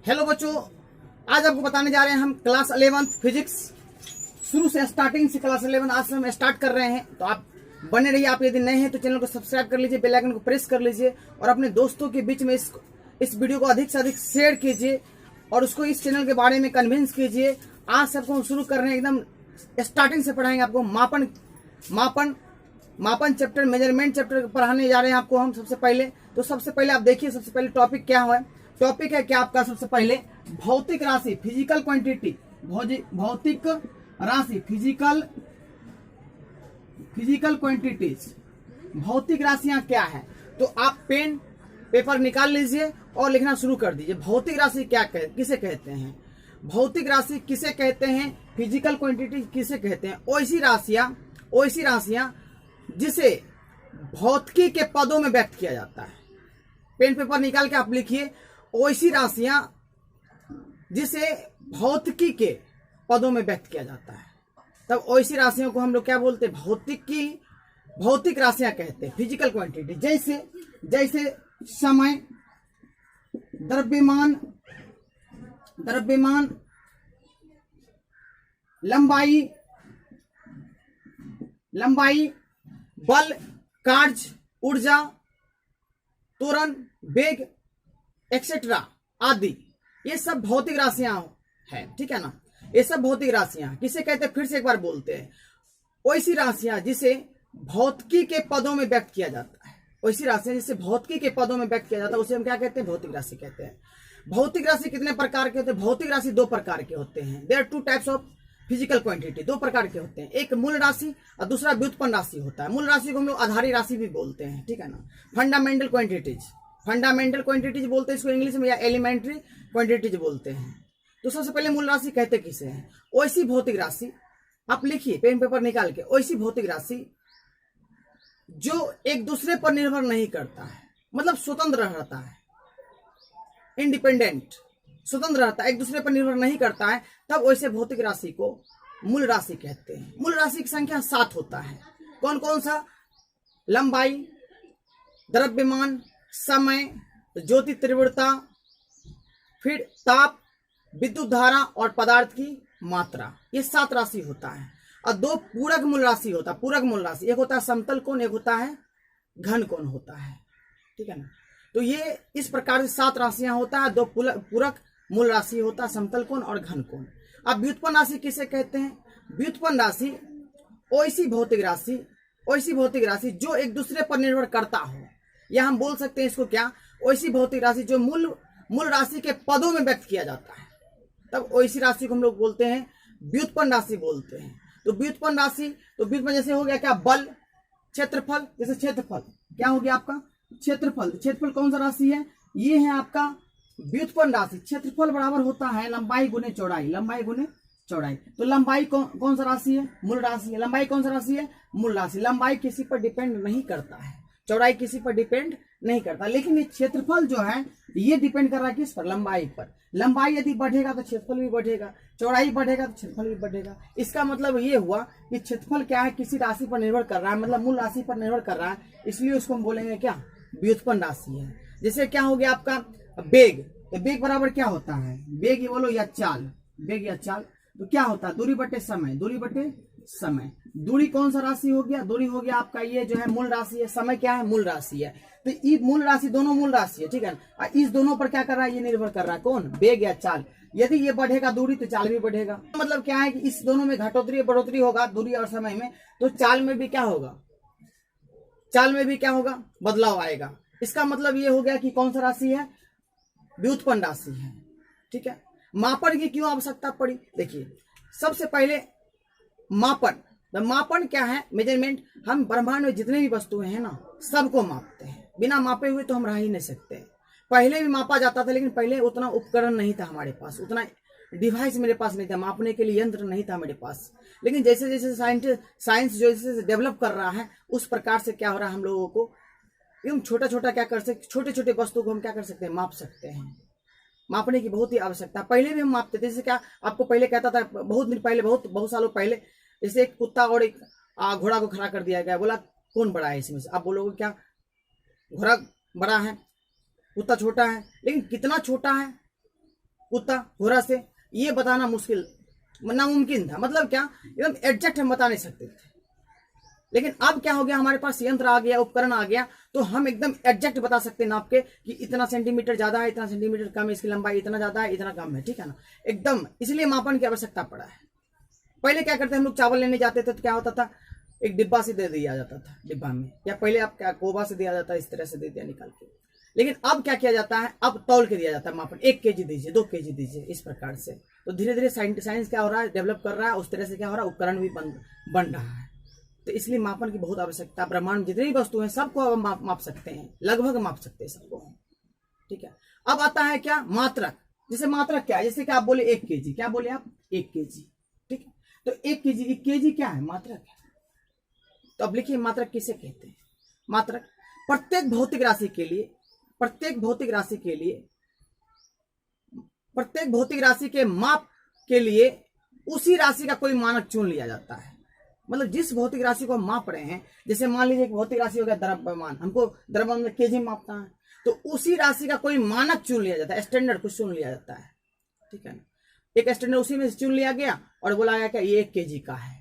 Hello बच्चों, आज आपको बताने जा रहे हैं हम क्लास 11 फिजिक्स शुरू से स्टार्टिंग से क्लास 11 आज से हम स्टार्ट कर रहे हैं। तो आप बने रहिए। आप यदि नए हैं तो चैनल को सब्सक्राइब कर लीजिए, बेल आइकन को प्रेस कर लीजिए और अपने दोस्तों के बीच में इस वीडियो को अधिक से अधिक शेयर कीजिए और उसको इस चैनल के बारे में कन्विंस कीजिए। आज से आपको हम शुरू कर रहे हैं, एकदम स्टार्टिंग से पढ़ाएंगे आपको मापन चैप्टर, मेजरमेंट चैप्टर पढ़ाने जा रहे हैं आपको हम। सबसे पहले आप देखिए, सबसे पहले टॉपिक क्या है। टॉपिक है क्या आपका, सबसे पहले भौतिक राशि, फिजिकल क्वांटिटी, भौतिक राशि, फिजिकल क्वांटिटीज, भौतिक राशियां क्या है। तो आप पेन पेपर निकाल लीजिए और लिखना शुरू कर दीजिए। भौतिक राशि किसे कहते हैं, भौतिक राशि किसे कहते हैं, फिजिकल क्वांटिटी किसे कहते हैं। ऐसी राशियां जिसे भौतिकी के पदों में व्यक्त किया जाता है। पेन पेपर निकाल के आप लिखिए, ऐसी राशियां जिसे भौतिकी के पदों में व्यक्त किया जाता है। तब ऐसी राशियों को हम लोग क्या बोलते हैं, भौतिक राशियां कहते हैं, फिजिकल क्वांटिटी। जैसे समय, द्रव्यमान, लंबाई, बल, कार्य, ऊर्जा, त्वरण, वेग, एक्सेट्रा आदि, ये सब भौतिक राशियां हैं, ठीक है ना। ये सब भौतिक राशियां किसे कहते हैं, फिर से एक बार बोलते हैं। ऐसी राशियां जिसे भौतिकी के पदों में व्यक्त किया जाता है, ऐसी राशियां जिसे भौतिकी के पदों में व्यक्त किया जाता है, उसे हम क्या कहते हैं, भौतिक राशि कहते हैं। भौतिक राशि कितने प्रकार के होते हैं, भौतिक राशि दो प्रकार के होते हैं। There are two types of physical quantity, दो प्रकार के होते हैं। एक मूल राशि और दूसरा व्युत्पन्न राशि होता है। मूल राशि को हम लोग आधारी राशि भी बोलते हैं, ठीक है ना। फंडामेंटल क्वांटिटीज बोलते हैं इसको इंग्लिश में, या एलिमेंट्री क्वांटिटीज बोलते हैं। तो सबसे पहले मूल राशि कहते किसे हैं, ऐसी भौतिक राशि, आप लिखिए पेन पेपर निकाल के, ऐसी भौतिक राशि जो एक दूसरे पर निर्भर नहीं करता है, मतलब स्वतंत्र रहता है, इंडिपेंडेंट, स्वतंत्र रहता है, एक दूसरे पर निर्भर नहीं करता है, तब वैसे भौतिक राशि को मूल राशि कहते हैं। मूल राशि की संख्या 7 होता है। कौन कौन सा, लंबाई, द्रव्यमान, समय, ज्योति तीव्रता, फिर ताप, विद्युत धारा और पदार्थ की मात्रा, ये 7 राशि होता है। और 2 पूरक मूल राशि होता है। पूरक मूल राशि, एक होता है समतल कोण, एक होता है घन कोण होता है, ठीक है ना। तो ये इस प्रकार से 7 राशियां होता है। 2 पूरक मूल राशि होता है, समतल कोण और घन कोण। अब व्युत्पन्न राशि किसे कहते हैं, व्युत्पन्न राशि ऐसी भौतिक राशि जो एक दूसरे पर निर्भर करता हो, या हम बोल सकते हैं इसको क्या, ऐसी भौतिक राशि जो मूल राशि के पदों में व्यक्त किया जाता है, तब ऐसी राशि को हम लोग बोलते हैं व्युत्पन्न राशि बोलते हैं। तो व्युत्पन्न जैसे हो गया क्या, बल, क्षेत्रफल, जैसे क्षेत्रफल क्या हो गया आपका, क्षेत्रफल कौन सा राशि है, ये है आपका व्युत्पन्न राशि। क्षेत्रफल बराबर होता है लंबाई गुने चौड़ाई, तो लंबाई कौन सा राशि है, मूल राशि है। लंबाई कौन सा राशि है, मूल राशि। लंबाई किसी पर डिपेंड नहीं करता है, चौड़ाई किसी पर डिपेंड नहीं करता, लेकिन ये क्षेत्रफल जो है ये डिपेंड कर रहा है किस पर, लंबाई पर। लंबाई यदि बढ़ेगा तो क्षेत्रफल भी बढ़ेगा, चौड़ाई बढ़ेगा तो क्षेत्रफल भी बढ़ेगा। इसका मतलब ये हुआ कि क्षेत्रफल क्या है, किसी राशि पर निर्भर कर रहा है, मतलब मूल राशि पर निर्भर कर रहा है, इसलिए उसको हम बोलेंगे क्या, व्युत्पन्न राशि है। जैसे क्या हो गया आपका वेग, तो वेग बराबर क्या होता है, वेग बोलो या चाल, वेग या चाल, तो क्या होता है, दूरी बटे समय। दूरी कौन सा राशि हो गया, दूरी हो गया आपका ये जो है मूल राशि है, समय क्या है, मूल राशि है। तो ये मूल राशि, दोनों मूल राशि है, ठीक है ना। इस दोनों पर क्या कर रहा है, ये निर्भर कर रहा है, कौन, वेग या चाल। यदि ये बढ़ेगा दूरी तो चाल भी बढ़ेगा। मतलब क्या है कि इस दोनों में बढ़ोतरी होगा, दूरी और समय में, तो चाल में भी क्या होगा, बदलाव आएगा। इसका मतलब ये हो गया कि कौन सा राशि है, व्युत्पन्न राशि है, ठीक है। मापन की क्यों आवश्यकता पड़ी, देखिए सबसे पहले मापन क्या है, मेजरमेंट। हम ब्रह्मांड में जितने भी वस्तुएं हैं ना, सबको मापते हैं। बिना मापे हुए तो हम रह ही नहीं सकते। पहले भी मापा जाता था, लेकिन पहले उतना उपकरण नहीं था हमारे पास, उतना डिवाइस मेरे पास नहीं था, मापने के लिए यंत्र नहीं था मेरे पास। लेकिन जैसे जैसे साइंस जैसे डेवलप कर रहा है, उस प्रकार से क्या हो रहा है, हम लोगों को एकदम छोटा छोटे वस्तु को हम क्या कर सकते हैं, माप सकते हैं। मापने की बहुत ही आवश्यकता। पहले भी हम मापते थे, जैसे क्या आपको पहले कहता था, बहुत दिन पहले, बहुत सालों पहले, जैसे एक कुत्ता और एक घोड़ा को खड़ा कर दिया गया, बोला कौन बड़ा है इसमें से, आप बोलोगे क्या, घोड़ा बड़ा है, कुत्ता छोटा है, लेकिन कितना छोटा है कुत्ता घोड़ा से, ये बताना मुश्किल नामुमकिन था। मतलब क्या, एकदम एग्जैक्ट हम बता नहीं सकते थे। लेकिन अब क्या हो गया, हमारे पास यंत्र आ गया, उपकरण आ गया, तो हम एकदम एग्जैक्ट बता सकते हैं नाप के कि इतना सेंटीमीटर ज्यादा है, इतना सेंटीमीटर कम है, इसकी लंबाई इतना ज्यादा है, इतना कम है, ठीक है ना, एकदम। इसलिए मापन की आवश्यकता पड़ा है। पहले क्या करते हम लोग, चावल लेने जाते थे तो क्या होता था, एक डिब्बा से दे दिया जाता था, डिब्बा में, या पहले आप क्या कोबा से दिया जाता है, इस तरह से दे दिया निकाल के। लेकिन अब क्या किया जाता है, अब तौल के दिया जाता है मापन, 1 kg दीजिए, 2 kg दीजिए, इस प्रकार से। तो धीरे धीरे साइंस क्या हो रहा है, डेवलप कर रहा है, उस तरह से क्या हो रहा है, उपकरण भी बन रहा है। तो इसलिए मापन की बहुत आवश्यकता। ब्रह्मांड में जितनी भी वस्तु है सबको अब माप सकते हैं, लगभग माप सकते हैं सबको, ठीक है। अब आता है क्या, मात्रक। जैसे मात्रक क्या है, जैसे कि आप बोले 1 kg, क्या बोले आप, 1 kg, ठीक है। तो 1 kg क्या है, मात्रक है। तो अब लिखिए मात्रक किसे कहते हैं। मात्रक प्रत्येक भौतिक राशि के लिए, प्रत्येक भौतिक राशि के माप के लिए उसी राशि का कोई मानक चुन लिया जाता है। मतलब जिस भौतिक राशि को हम माप रहे हैं, जैसे मान लीजिए एक भौतिक राशि हो गया द्रव्यमान, हमको द्रव्यमान में केजी मापना है, तो उसी राशि का कोई मानक चुन लिया जाता है, स्टैंडर्ड कुछ चुन लिया जाता है, ठीक है ना। एक स्टैंडर्ड उसी में से चुन लिया गया और बोला गया कि ये 1 kg का है,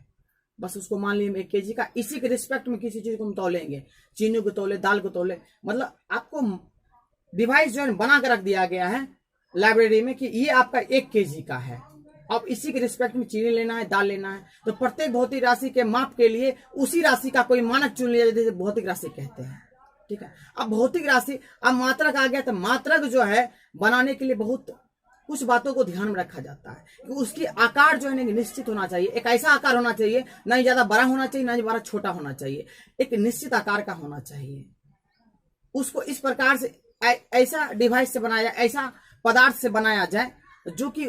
बस उसको मान लीजिए 1 kg का। इसी के रिस्पेक्ट में किसी चीज को हम तोलेंगे, चीनी को तोले, दाल को तोले, मतलब आपको डिवाइस जो है बना कर रख दिया गया है लाइब्रेरी में कि ये आपका 1 kg का है। अब इसी के रिस्पेक्ट में चीनी लेना है, दाल लेना है, तो प्रत्येक भौतिक राशि के माप के लिए उसी राशि का कोई मानक चुन लिया जाता है, भौतिक राशि कहते हैं, ठीक है। अब भौतिक राशि, अब मात्रक आ गया, तो मात्रक जो है बनाने के लिए बहुत कुछ बातों को ध्यान में रखा जाता है कि उसकी आकार जो है निश्चित होना चाहिए। एक ऐसा आकार होना चाहिए, ना ही ज्यादा बड़ा होना चाहिए, ना ही ज्यादा छोटा होना चाहिए, एक निश्चित आकार का होना चाहिए। उसको इस प्रकार से ऐसा डिवाइस से बनाया, ऐसा पदार्थ से बनाया जाए जो कि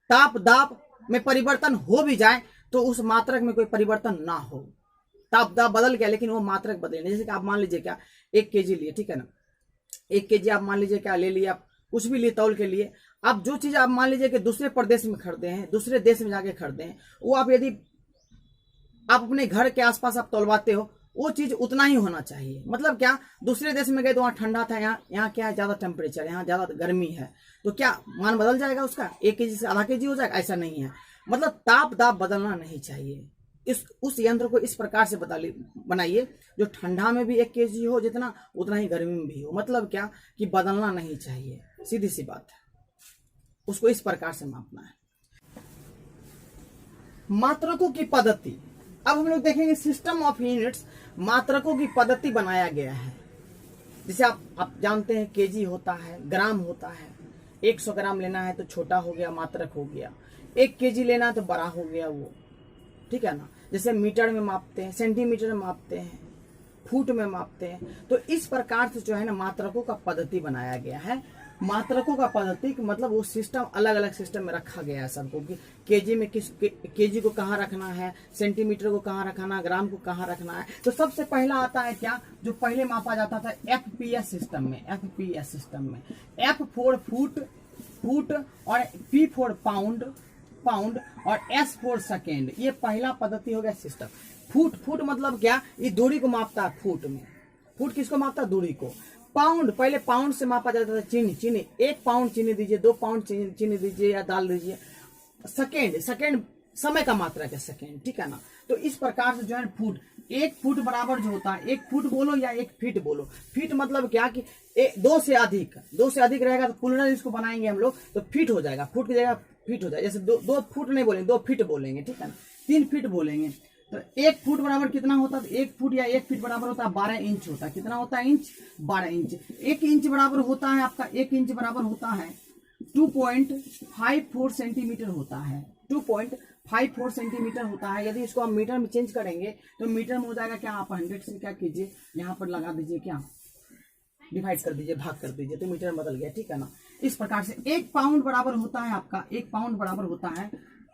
ताप दाब में परिवर्तन हो भी जाए तो उस मात्रक में कोई परिवर्तन ना हो। ताप दाब बदल गया लेकिन वो मात्रक बदले नहीं। जैसे कि आप मान लीजिए क्या 1 kg लिए, ठीक है ना, 1 kg आप मान लीजिए क्या ले लिया, कुछ भी लिए तौल के लिए। अब जो चीज आप मान लीजिए कि दूसरे प्रदेश में खरीदे हैं, दूसरे देश में जाके खरीदे हैं, वो आप यदि आप अपने घर के आसपास आप तौलवाते हो, वो चीज उतना ही होना चाहिए। मतलब क्या, दूसरे देश में गए तो वहां ठंडा था, यहाँ क्या है, ज्यादा टेम्परेचर, यहाँ ज्यादा गर्मी है, तो क्या मान बदल जाएगा उसका, 1 kg से आधा kg हो जाएगा, ऐसा नहीं है। मतलब ताप दाब बदलना नहीं चाहिए। उस यंत्र को इस प्रकार से बनाइए जो ठंडा में भी 1 kg हो जितना, उतना ही गर्मी में भी हो। मतलब क्या कि बदलना नहीं चाहिए, सीधी सी बात है। उसको इस प्रकार से मापना है। मात्रकों की पद्धति, अब हम लोग देखेंगे सिस्टम ऑफ यूनिट्स। मात्रकों की पद्धति बनाया गया है। जैसे आप जानते हैं केजी होता है, ग्राम होता है। 100 ग्राम लेना है तो छोटा हो गया, मात्रक हो गया। 1 kg लेना है तो बड़ा हो गया वो, ठीक है ना। जैसे मीटर में मापते हैं, सेंटीमीटर में मापते हैं, फुट में मापते हैं। तो इस प्रकार से जो है ना मात्रकों का पद्धति बनाया गया है। मात्रकों का पद्धति मतलब वो सिस्टम, अलग अलग सिस्टम में रखा गया है सबको कि केजी में किस केजी को कहाँ रखना है, सेंटीमीटर को कहाँ रखना है, ग्राम को कहाँ रखना है। तो सबसे पहला आता है क्या, जो पहले मापा जाता था एफपीएस सिस्टम में। एफपीएस सिस्टम में एफ फॉर फुट और पी फॉर पाउंड और एस फॉर सेकेंड। ये पहला पद्धति हो गया सिस्टम। फुट मतलब क्या, ये दूरी को मापता है फुट में। फुट किसको मापता है, दूरी को। पाउंड, पहले पाउंड से मापा जाता था चीनी। 1 पाउंड चीनी दीजिए, 2 पाउंड चीनी दीजिए या दाल दीजिए। सेकेंड समय का मात्रा है सेकेंड, ठीक है ना। तो इस प्रकार से जो है फुट, 1 फुट बराबर जो होता है, 1 फुट बोलो या 1 फीट बोलो। फीट मतलब क्या कि 2 से अधिक रहेगा तो पुनः इसको बनाएंगे हम लोग तो फीट हो जाएगा, फुट की जगह फीट हो जाएगा। जैसे 2 फुट नहीं बोलेंगे, 2 फीट बोलेंगे, ठीक है ना। 3 फीट बोलेंगे तो 1 फुट बराबर कितना होता है, 1 फुट या 1 फीट बराबर होता है 12 इंच होता है। कितना होता है, इंच, 12 इंच। 1 इंच बराबर होता है आपका, 1 इंच बराबर होता है 2.54 सेंटीमीटर होता है। 2.54 सेंटीमीटर होता है। यदि इसको आप मीटर में चेंज करेंगे तो मीटर में हो जाएगा क्या, आप 100 से क्या कीजिए, यहाँ पर लगा दीजिए, क्या डिवाइड कर दीजिए, भाग कर दीजिए, तो मीटर बदल गया, ठीक है ना। इस प्रकार से 1 पाउंड बराबर होता है आपका, 1 पाउंड बराबर होता है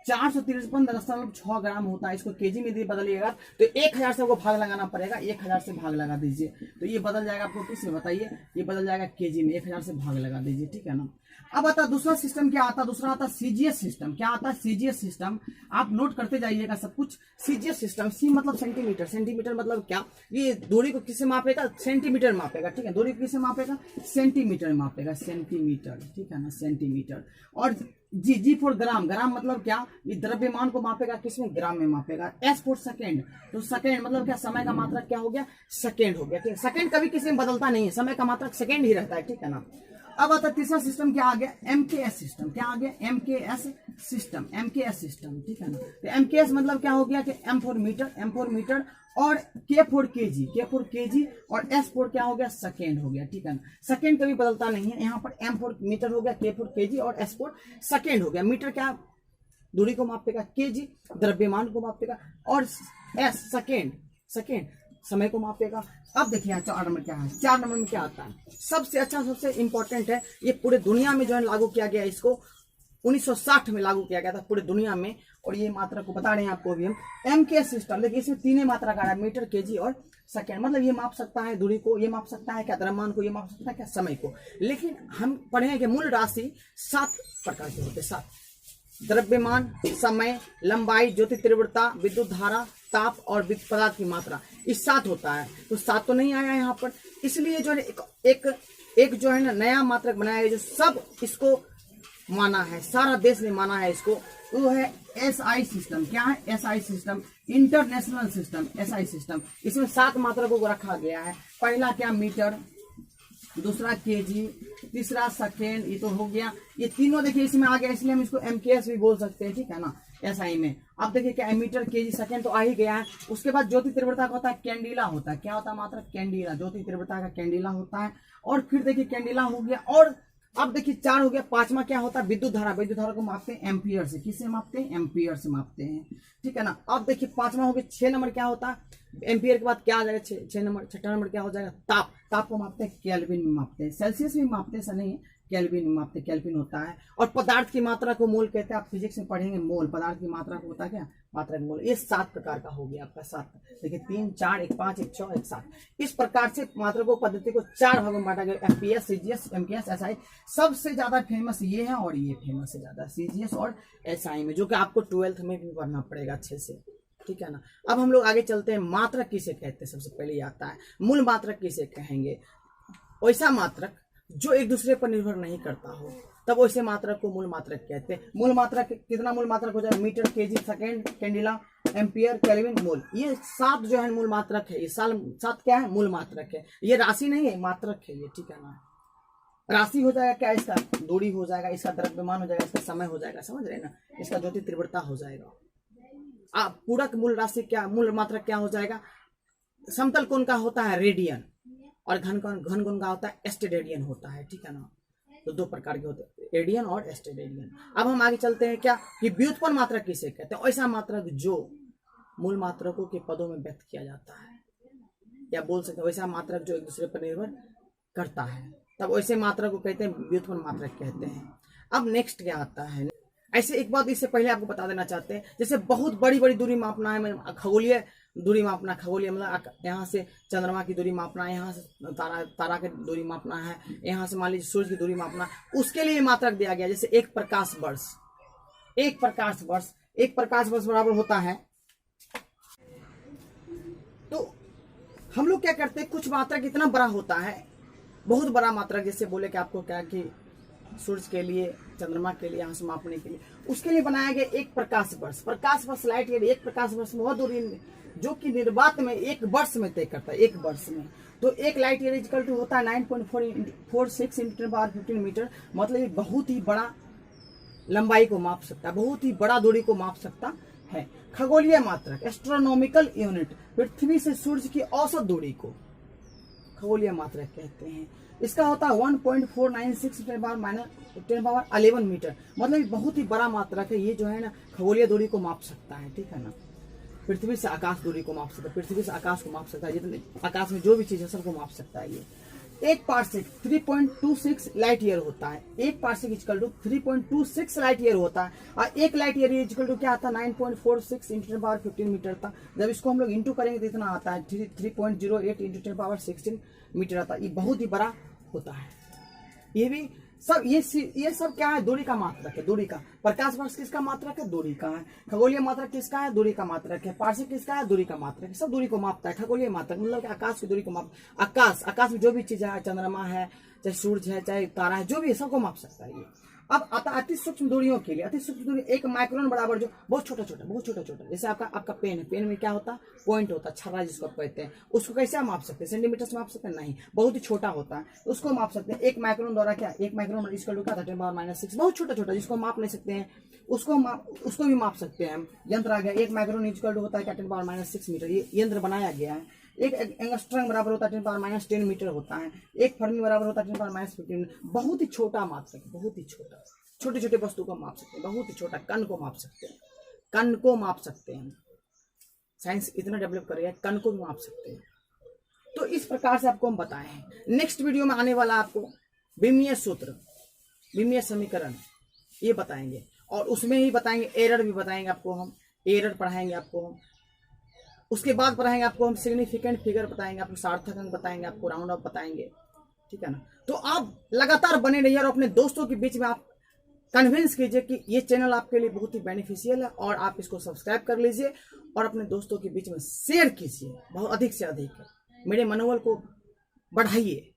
453.6 ग्राम होता है। इसको केजी में यदि बदलिएगा तो 1000 से आपको भाग लगाना पड़ेगा। 1000 से भाग लगा दीजिए तो ये बदल जाएगा आपको किस में बताइए, ये बदल जाएगा केजी में। 1000 से भाग लगा दीजिए, ठीक है ना। अब आता दूसरा सिस्टम क्या आता है, दूसरा आता है सीजीएस सिस्टम। क्या आता है सीजीएस सिस्टम, आप नोट करते जाइएगा सब कुछ। सीजीएस सिस्टम, सी मतलब सेंटीमीटर, सेंटीमीटर मतलब क्या, ये दूरी को किससे मापेगा, सेंटीमीटर मापेगा, ठीक है। दूरी को किससे मापेगा, सेंटीमीटर मापेगा, सेंटीमीटर, ठीक है ना, सेंटीमीटर। और जी फॉर ग्राम, ग्राम मतलब क्या, ये द्रव्यमान को मापेगा किसमें, ग्राम में मापेगा। एस फॉर सेकेंड, तो सेकेंड मतलब क्या, समय का मात्रक क्या हो गया, सेकेंड हो गया, ठीक है। सेकेंड कभी किसी में बदलता नहीं है, समय का मात्रक सेकेंड ही रहता है, ठीक है ना। अब आता तीसरा सिस्टम क्या आ गया, एमकेएस सिस्टम। क्या आ गया, एमकेएस सिस्टम, एमकेएस सिस्टम, ठीक है ना। तो एमकेएस मतलब क्या हो गया कि M for metre, M for metre, और K for KG, K for KG, और एस फॉर क्या हो गया, सेकेंड हो गया, ठीक है ना। सेकेंड कभी बदलता नहीं है, यहाँ पर एम फॉर मीटर हो गया, के फॉर केजी, और एस फॉर सेकेंड हो गया। मीटर क्या दूरी को मापेगा, केजी द्रव्यमान को मापेगा, और एस सेकेंड, सेकेंड समय को मापेगा। अब देखिए यहाँ 4 नंबर क्या है, 4 नंबर में क्या आता है, सबसे अच्छा सबसे इंपॉर्टेंट है, ये पूरे दुनिया में जो है लागू किया गया, इसको 1960 में लागू किया गया था पूरे दुनिया में। और ये मात्रा को बता रहे हैं आपको अभी हम, एमकेएस सिस्टम। देखिए इसमें 3 मात्रा का है, मीटर, केजी और सेकेंड। मतलब ये माप सकता है दूरी को, ये माप सकता है क्या द्रव्यमान को, ये माप सकता है क्या समय को। लेकिन हम पढ़े कि मूल राशि 7 प्रकार के होते हैं, 7। द्रव्यमान, समय, लंबाई, ज्योति तीव्रता, विद्युत धारा, ताप और पदार्थ की मात्रा, इस 7 होता है। तो 7 तो नहीं आया यहाँ पर, इसलिए जो है एक जो है ना नया मात्रक बनाया है, जो सब इसको माना है, सारा देश ने माना है इसको, वो है एसआई सिस्टम। क्या है, SI system, international system, SI system. इसमें 7 मात्रकों को रखा गया है। पहला क्या, मीटर, दूसरा केजी, तीसरा सेकेंड, ये तो हो गया। ये तीनों देखिए इसमें आ गया, इसलिए हम इसको एमकेएस भी बोल सकते हैं, ठीक है ना, एसआई में। अब देखिए क्या, मीटर, केजी, सेकेंड तो आ ही गया है। उसके बाद ज्योति तीव्रता का होता है, कैंडिला होता है। क्या होता है मात्रक, कैंडिला, ज्योति तीव्रता का कैंडिला होता है। और फिर देखिए कैंडिला हो गया, और अब देखिए 4 हो गया। 5वां क्या होता है, विद्युत धारा। विद्युत धारा को मापते हैं एम्पियर से, किससे मापते हैं, एम्पियर से मापते हैं, ठीक है ना। अब देखिए 5वां हो गया। 6 नंबर क्या होता है, एम्पियर के बाद क्या आ जाएगा, 6 नंबर, 6ठा नंबर क्या हो जाएगा, ताप। ताप को मापते हैं केल्विन में मापते हैं, सेल्सियस में मापते हैं, ऐसा नहीं है, केल्विन में मापते हैं, केल्विन होता है। और पदार्थ की मात्रा को मोल कहते हैं, आप फिजिक्स में पढ़ेंगे मोल, पदार्थ की मात्रा को होता है क्या, मात्रा मोल। ये 7 प्रकार का हो गया आपका, 7। देखिए 3, 4, 1, 5, 1, 6, 1, 7। इस प्रकार से मात्रकों पद्धति को 4 भागों में बांटा गया, एफपीएस, सीजीएस, एमकेएस, एसआई। सबसे ज्यादा फेमस ये है, और ये फेमस है ज्यादा, सीजीएस और एसआई में, जो कि आपको 12th में भी पढ़ना पड़ेगा अच्छे से, ठीक है ना। अब हम लोग आगे चलते हैं, मात्रक किसे कहते हैं। सबसे पहले आता है मूल मात्रक किसे कहेंगे, वैसा मात्रक जो एक दूसरे पर निर्भर नहीं करता हो, तब वैसे मात्रक को मूल मात्रक कहते हैं। मूल मात्रक कितना मूल मात्रक हो जाए, metre, KG, second, candela, ampere, kelvin, mole. ये 7 जो है मूल मात्रक है। ये 7 क्या है, मूल मात्रक है। ये राशि नहीं है, मात्रक है ये, ठीक है ना। राशि हो जाएगा क्या, इसका दूरी हो जाएगा, इसका द्रव्यमान हो जाएगा, इसका समय हो जाएगा, समझ रहे ना, इसका ज्योति तीव्रता हो जाएगा। पूरक मूल राशि क्या, मूल मात्रक क्या हो जाएगा, समतल कोण का होता है रेडियन, और घन कोण का होता है एस्टेरेडियन होता है, ठीक है ना। तो 2 प्रकार के होते हैं, रेडियन और एस्टेरेडियन। अब हम आगे चलते हैं क्या, कि व्युत्पन्न मात्रक किसे कहते हैं, ऐसा मात्रक जो मूल मात्रकों के पदों में व्यक्त किया जाता है, या बोल सकते हैं वैसा मात्रक जो एक दूसरे पर निर्भर करता है, तब वैसे मात्रक को कहते हैं व्युत्पन्न मात्रक कहते हैं। अब नेक्स्ट क्या आता है, ऐसे एक बात इससे पहले आपको बता देना चाहते हैं, जैसे बहुत बड़ी बड़ी दूरी मापना है, खगोलीय दूरी मापना, खगोलीय मतलब यहाँ से चंद्रमा की दूरी मापना है, यहाँ से तारा की दूरी मापना है, यहाँ से मान लीजिए सूर्य की दूरी मापना, उसके लिए मात्रक दिया गया। जैसे 1 प्रकाश वर्ष, 1 प्रकाश वर्ष, 1 प्रकाश वर्ष बराबर होता है। तो हम लोग क्या करते हैं, कुछ मात्रक इतना बड़ा होता है, बहुत बड़ा मात्रक, जैसे बोले कि आपको क्या कि सूर्य के लिए, चंद्रमा के लिए, यहाँ से मापने के लिए, उसके लिए बनाया गया 1 प्रकाश वर्ष। प्रकाश वर्ष लाइट ईयर, 1 प्रकाश वर्ष में वह दूरी जो कि निर्वात में 1 वर्ष में तय करता है, 1 वर्ष में। तो 1 लाइट ईयर इक्वल टू होता है 9.46 × 10⁻15 मीटर। मतलब ये बहुत ही बड़ा लंबाई को माप सकता है, बहुत ही बड़ा दूरी को माप सकता है। खगोलीय मात्रक, एस्ट्रोनॉमिकल यूनिट, पृथ्वी से सूर्य की औसत दूरी को खगोलीय मात्रक कहते हैं। इसका होता है 1.496 × 10⁻11 मीटर। मतलब ये बहुत ही बड़ा मात्रक है, ये जो है ना खगोलीय दूरी को माप सकता है, ठीक है ना। पृथ्वी से आकाश दूरी को माप सकता है, पृथ्वी से आकाश को माप सकता है, जितने आकाश में जो भी चीज है सबको माप सकता है ये। एक पार्सेक 3.26 लाइट ईयर होता है। एक parsec equal to 3.26 light year होता है। और एक लाइट ईयर इक्वल टू क्या आता है 9.46 × 10⁻15 मीटर था। जब इसको हम लोग इंटू करेंगे तो इतना आता है 3.08 × 10⁻16 मीटर आता है। ये बहुत ही बड़ा होता है। ये भी सब ये सब क्या है, दूरी का मात्रक है। दूरी का प्रकाश वर्ष किसका मात्रक है, दूरी का है। खगोलीय मात्रक किसका है, दूरी का मात्रक है। पार्सेक किसका है, दूरी का मात्रक है। सब दूरी को मापता है। खगोलीय मात्रक मतलब कि आकाश की दूरी को माप, आकाश में जो भी चीज है, चंद्रमा है, चाहे सूरज है, चाहे तारा है, जो भी है सबको माप सकता है ये। अब आता अति सूक्ष्म दूरियों के लिए। अति सूक्ष्म दूरी 1 माइक्रोन बराबर, जो बहुत छोटा छोटा, जैसे आपका पेन है। पेन में क्या होता है, पॉइंट होता है, छर्रा जिसको आप कहते हैं। उसको कैसे आप माप सकते हैं, सेंटीमीटर से माप सकते हैं, नहीं, बहुत ही छोटा होता है, उसको माप सकते हैं 1 माइक्रोन द्वारा। क्या 1 माइक्रोन इसका क्या था 10⁻�6, बहुत छोटा जिसको माप नहीं सकते हैं, उसको भी माप सकते हैं। यंत्र आ गया, 1 माइक्रोन इक्वल होता है 10⁻�6 मीटर। ये यंत्र बनाया गया है। एक एंगस्ट्रम बराबर होता है 10⁻10 मीटर होता है। एक फर्मी बराबर होता है 10⁻15। बहुत ही छोटा मात्रक, बहुत ही छोटा। छोटे वस्तु को माप सकते हैं, बहुत ही छोटा कण को माप सकते हैं, कण को माप सकते हैं। साइंस इतना डेवलप कर रही है, कण को भी माप सकते हैं। तो इस प्रकार से आपको हम बताए हैं। नेक्स्ट वीडियो में आने वाला आपको विमीय सूत्र, विमीय समीकरण ये बताएंगे, और उसमें ही बताएंगे एरर भी बताएंगे आपको हम, एरर पढ़ाएंगे आपको हम। उसके बाद पढ़ाएंगे आपको हम सिग्निफिकेंट फिगर बताएंगे, आपको सार्थक अंक बताएंगे, आपको राउंड ऑफ बताएंगे, ठीक है ना। तो आप लगातार बने रहिए और अपने दोस्तों के बीच में आप कन्विंस कीजिए कि ये चैनल आपके लिए बहुत ही बेनिफिशियल है, और आप इसको सब्सक्राइब कर लीजिए और अपने दोस्तों के बीच में शेयर कीजिए बहुत अधिक से अधिक। मेरे मनोबल को बढ़ाइए।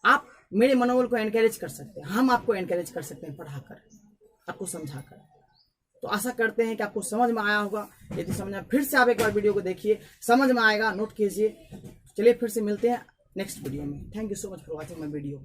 आप मेरे मनोबल को एनकरेज कर सकते हैं, हम आपको एनकरेज कर सकते हैं पढ़ाकर, आपको समझाकर। तो आशा करते हैं कि आपको समझ में आया होगा। यदि समझ में, फिर से आप एक बार वीडियो को देखिए, समझ में आएगा, नोट कीजिए। चलिए फिर से मिलते हैं नेक्स्ट वीडियो में। Thank you so much for watching my video.